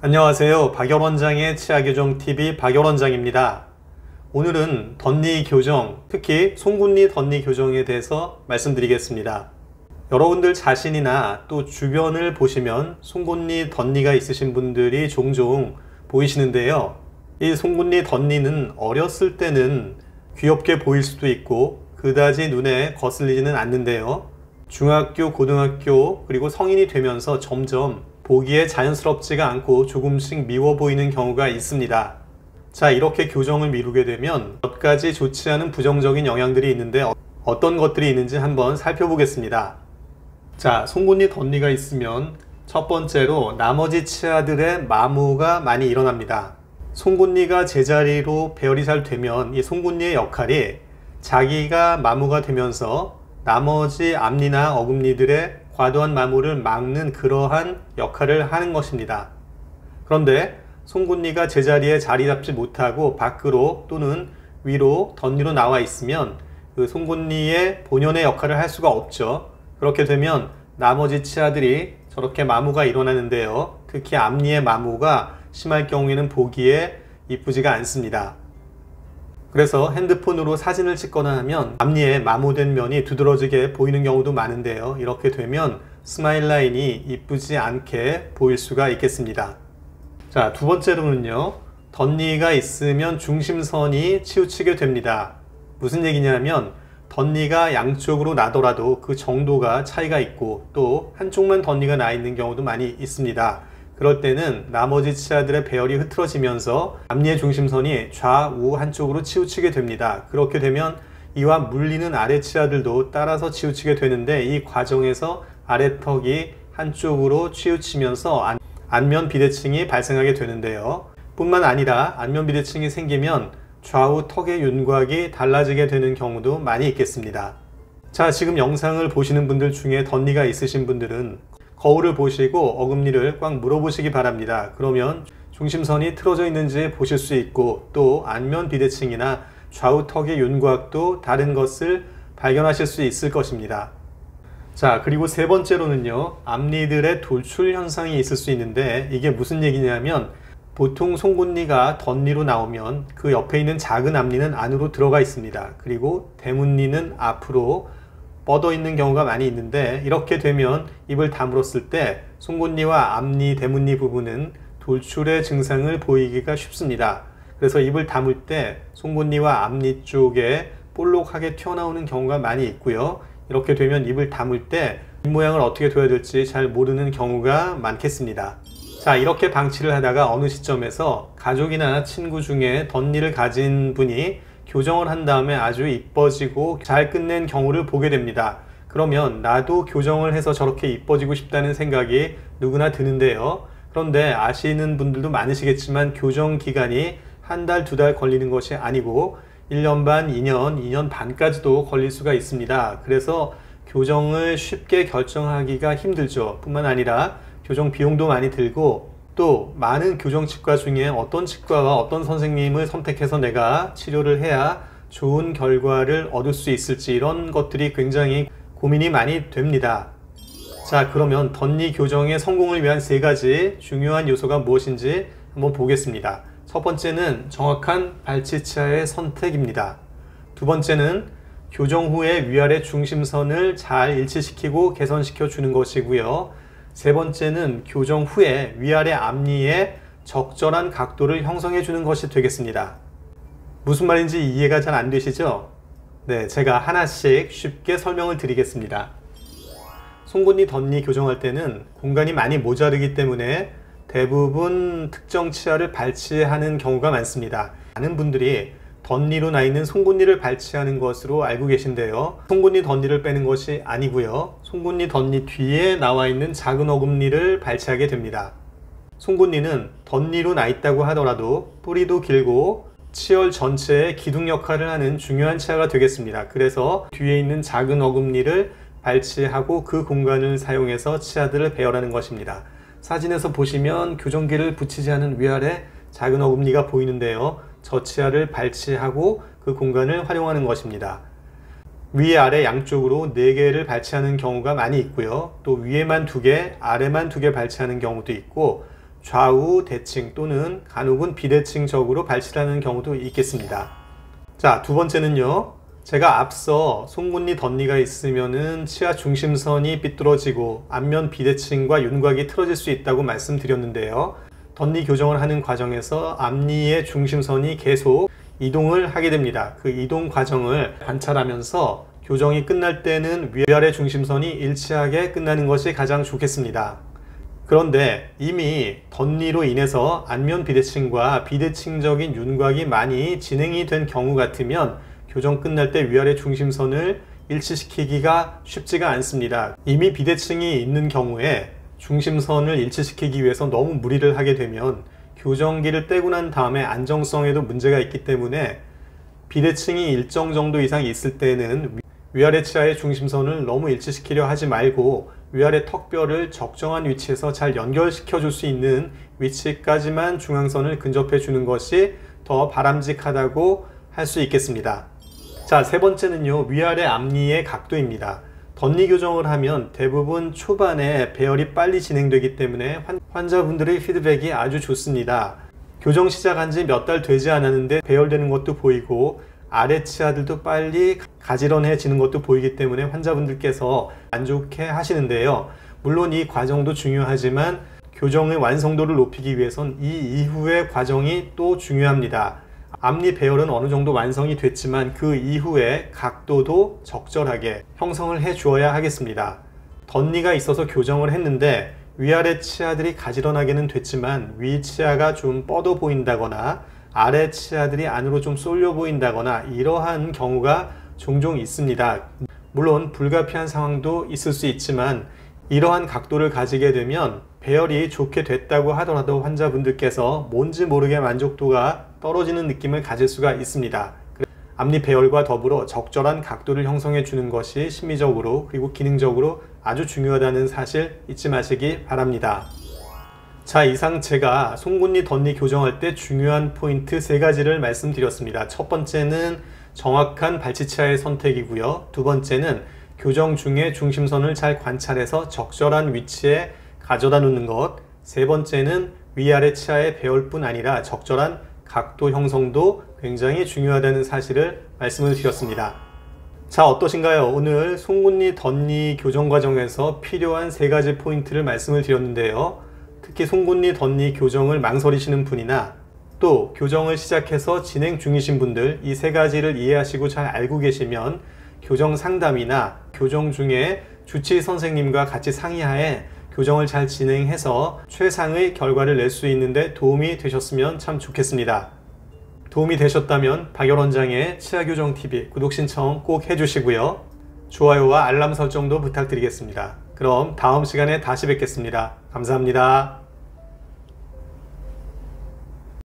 안녕하세요. 박열원장의 치아교정TV 박열원장입니다. 오늘은 덧니 교정, 특히 송곳니 덧니 교정에 대해서 말씀드리겠습니다. 여러분들 자신이나 또 주변을 보시면 송곳니 덧니가 있으신 분들이 종종 보이시는데요. 이 송곳니 덧니는 어렸을 때는 귀엽게 보일 수도 있고 그다지 눈에 거슬리지는 않는데요. 중학교, 고등학교, 그리고 성인이 되면서 점점 보기에 자연스럽지가 않고 조금씩 미워 보이는 경우가 있습니다. 자, 이렇게 교정을 미루게 되면 몇 가지 좋지 않은 부정적인 영향들이 있는데 어떤 것들이 있는지 한번 살펴보겠습니다. 자, 송곳니 덧니가 있으면 첫 번째로 나머지 치아들의 마모가 많이 일어납니다. 송곳니가 제자리로 배열이 잘 되면 이 송곳니의 역할이 자기가 마모가 되면서 나머지 앞니나 어금니들의 과도한 마모를 막는 그러한 역할을 하는 것입니다. 그런데 송곳니가 제자리에 자리 잡지 못하고 밖으로 또는 위로 덧니로 나와 있으면 그 송곳니의 본연의 역할을 할 수가 없죠. 그렇게 되면 나머지 치아들이 저렇게 마모가 일어나는데요. 특히 앞니의 마모가 심할 경우에는 보기에 이쁘지가 않습니다. 그래서 핸드폰으로 사진을 찍거나 하면 앞니에 마모된 면이 두드러지게 보이는 경우도 많은데요. 이렇게 되면 스마일 라인이 이쁘지 않게 보일 수가 있겠습니다. 자, 두 번째로는요. 덧니가 있으면 중심선이 치우치게 됩니다. 무슨 얘기냐면 덧니가 양쪽으로 나더라도 그 정도가 차이가 있고 또 한쪽만 덧니가 나 있는 경우도 많이 있습니다. 그럴 때는 나머지 치아들의 배열이 흐트러지면서 앞니의 중심선이 좌우 한쪽으로 치우치게 됩니다. 그렇게 되면 이와 물리는 아래 치아들도 따라서 치우치게 되는데 이 과정에서 아래턱이 한쪽으로 치우치면서 안면 비대칭이 발생하게 되는데요. 뿐만 아니라 안면 비대칭이 생기면 좌우 턱의 윤곽이 달라지게 되는 경우도 많이 있겠습니다. 자, 지금 영상을 보시는 분들 중에 덧니가 있으신 분들은 거울을 보시고 어금니를 꽉 물어보시기 바랍니다. 그러면 중심선이 틀어져 있는지 보실 수 있고 또 안면 비대칭이나 좌우 턱의 윤곽도 다른 것을 발견하실 수 있을 것입니다. 자, 그리고 세 번째로는요. 앞니들의 돌출 현상이 있을 수 있는데 이게 무슨 얘기냐면 보통 송곳니가 덧니로 나오면 그 옆에 있는 작은 앞니는 안으로 들어가 있습니다. 그리고 대문니는 앞으로 뻗어 있는 경우가 많이 있는데 이렇게 되면 입을 다물었을 때 송곳니와 앞니, 대문니 부분은 돌출의 증상을 보이기가 쉽습니다. 그래서 입을 다물 때 송곳니와 앞니 쪽에 볼록하게 튀어나오는 경우가 많이 있고요. 이렇게 되면 입을 다물 때 입모양을 어떻게 둬야 될지 잘 모르는 경우가 많겠습니다. 자, 이렇게 방치를 하다가 어느 시점에서 가족이나 친구 중에 덧니를 가진 분이 교정을 한 다음에 아주 이뻐지고 잘 끝낸 경우를 보게 됩니다. 그러면 나도 교정을 해서 저렇게 이뻐지고 싶다는 생각이 누구나 드는데요. 그런데 아시는 분들도 많으시겠지만 교정 기간이 한 달, 두 달 걸리는 것이 아니고 1년 반, 2년, 2년 반까지도 걸릴 수가 있습니다. 그래서 교정을 쉽게 결정하기가 힘들죠. 뿐만 아니라 교정 비용도 많이 들고 또 많은 교정치과 중에 어떤 치과와 어떤 선생님을 선택해서 내가 치료를 해야 좋은 결과를 얻을 수 있을지 이런 것들이 굉장히 고민이 많이 됩니다. 자, 그러면 덧니 교정의 성공을 위한 세 가지 중요한 요소가 무엇인지 한번 보겠습니다. 첫 번째는 정확한 발치치아의 선택입니다. 두 번째는 교정 후에 위아래 중심선을 잘 일치시키고 개선시켜 주는 것이고요. 세 번째는 교정 후에 위아래 앞니에 적절한 각도를 형성해 주는 것이 되겠습니다. 무슨 말인지 이해가 잘 안 되시죠? 네, 제가 하나씩 쉽게 설명을 드리겠습니다. 송곳니 덧니 교정할 때는 공간이 많이 모자르기 때문에 대부분 특정 치아를 발치하는 경우가 많습니다. 많은 분들이 덧니로 나 있는 송곳니를 발치하는 것으로 알고 계신데요. 송곳니 덧니를 빼는 것이 아니고요. 송곳니 덧니 뒤에 나와 있는 작은 어금니를 발치하게 됩니다. 송곳니는 덧니로 나 있다고 하더라도 뿌리도 길고 치열 전체의 기둥 역할을 하는 중요한 치아가 되겠습니다. 그래서 뒤에 있는 작은 어금니를 발치하고 그 공간을 사용해서 치아들을 배열하는 것입니다. 사진에서 보시면 교정기를 붙이지 않은 위아래 작은 어금니가 보이는데요. 저 치아를 발치하고 그 공간을 활용하는 것입니다. 위아래 양쪽으로 4개를 발치하는 경우가 많이 있고요. 또 위에만 2개, 아래만 2개 발치하는 경우도 있고 좌우 대칭 또는 간혹은 비대칭적으로 발치하는 경우도 있겠습니다. 자, 두 번째는요. 제가 앞서 송곳니 덧니가 있으면은 치아 중심선이 삐뚤어지고 앞면 비대칭과 윤곽이 틀어질 수 있다고 말씀드렸는데요. 덧니 교정을 하는 과정에서 앞니의 중심선이 계속 이동을 하게 됩니다. 그 이동 과정을 관찰하면서 교정이 끝날 때는 위아래 중심선이 일치하게 끝나는 것이 가장 좋겠습니다. 그런데 이미 덧니로 인해서 안면 비대칭과 비대칭적인 윤곽이 많이 진행이 된 경우 같으면 교정 끝날 때 위아래 중심선을 일치시키기가 쉽지가 않습니다. 이미 비대칭이 있는 경우에 중심선을 일치시키기 위해서 너무 무리를 하게 되면 교정기를 떼고 난 다음에 안정성에도 문제가 있기 때문에 비대칭이 일정 정도 이상 있을 때는 위아래 치아의 중심선을 너무 일치시키려 하지 말고 위아래 턱뼈를 적정한 위치에서 잘 연결시켜 줄 수 있는 위치까지만 중앙선을 근접해 주는 것이 더 바람직하다고 할 수 있겠습니다. 자, 세 번째는요. 위아래 앞니의 각도입니다. 덧니 교정을 하면 대부분 초반에 배열이 빨리 진행되기 때문에 환자분들의 피드백이 아주 좋습니다. 교정 시작한 지 몇 달 되지 않았는데 배열되는 것도 보이고 아래 치아들도 빨리 가지런해지는 것도 보이기 때문에 환자분들께서 만족해 하시는데요. 물론 이 과정도 중요하지만 교정의 완성도를 높이기 위해선 이 이후의 과정이 또 중요합니다. 앞니 배열은 어느 정도 완성이 됐지만 그 이후에 각도도 적절하게 형성을 해 주어야 하겠습니다. 덧니가 있어서 교정을 했는데 위아래 치아들이 가지런하게는 됐지만 위 치아가 좀 뻗어 보인다거나 아래 치아들이 안으로 좀 쏠려 보인다거나 이러한 경우가 종종 있습니다. 물론 불가피한 상황도 있을 수 있지만 이러한 각도를 가지게 되면 배열이 좋게 됐다고 하더라도 환자분들께서 뭔지 모르게 만족도가 떨어지는 느낌을 가질 수가 있습니다. 앞니 배열과 더불어 적절한 각도를 형성해 주는 것이 심리적으로 그리고 기능적으로 아주 중요하다는 사실 잊지 마시기 바랍니다. 자, 이상 제가 송곳니 덧니 교정할 때 중요한 포인트 3가지를 말씀드렸습니다. 첫 번째는 정확한 발치치아의 선택이고요. 두 번째는 교정 중에 중심선을 잘 관찰해서 적절한 위치에 가져다 놓는 것. 세 번째는 위아래 치아의 배열뿐 아니라 적절한 각도 형성도 굉장히 중요하다는 사실을 말씀을 드렸습니다. 자, 어떠신가요? 오늘 송곳니 덧니 교정 과정에서 필요한 3가지 포인트를 말씀을 드렸는데요. 특히 송곳니 덧니 교정을 망설이시는 분이나 또 교정을 시작해서 진행 중이신 분들 이 3가지를 이해하시고 잘 알고 계시면 교정 상담이나 교정 중에 주치 선생님과 같이 상의하에 교정을 잘 진행해서 최상의 결과를 낼 수 있는데 도움이 되셨으면 참 좋겠습니다. 도움이 되셨다면 박열원장의 치아교정TV 구독 신청 꼭 해주시고요. 좋아요와 알람 설정도 부탁드리겠습니다. 그럼 다음 시간에 다시 뵙겠습니다. 감사합니다.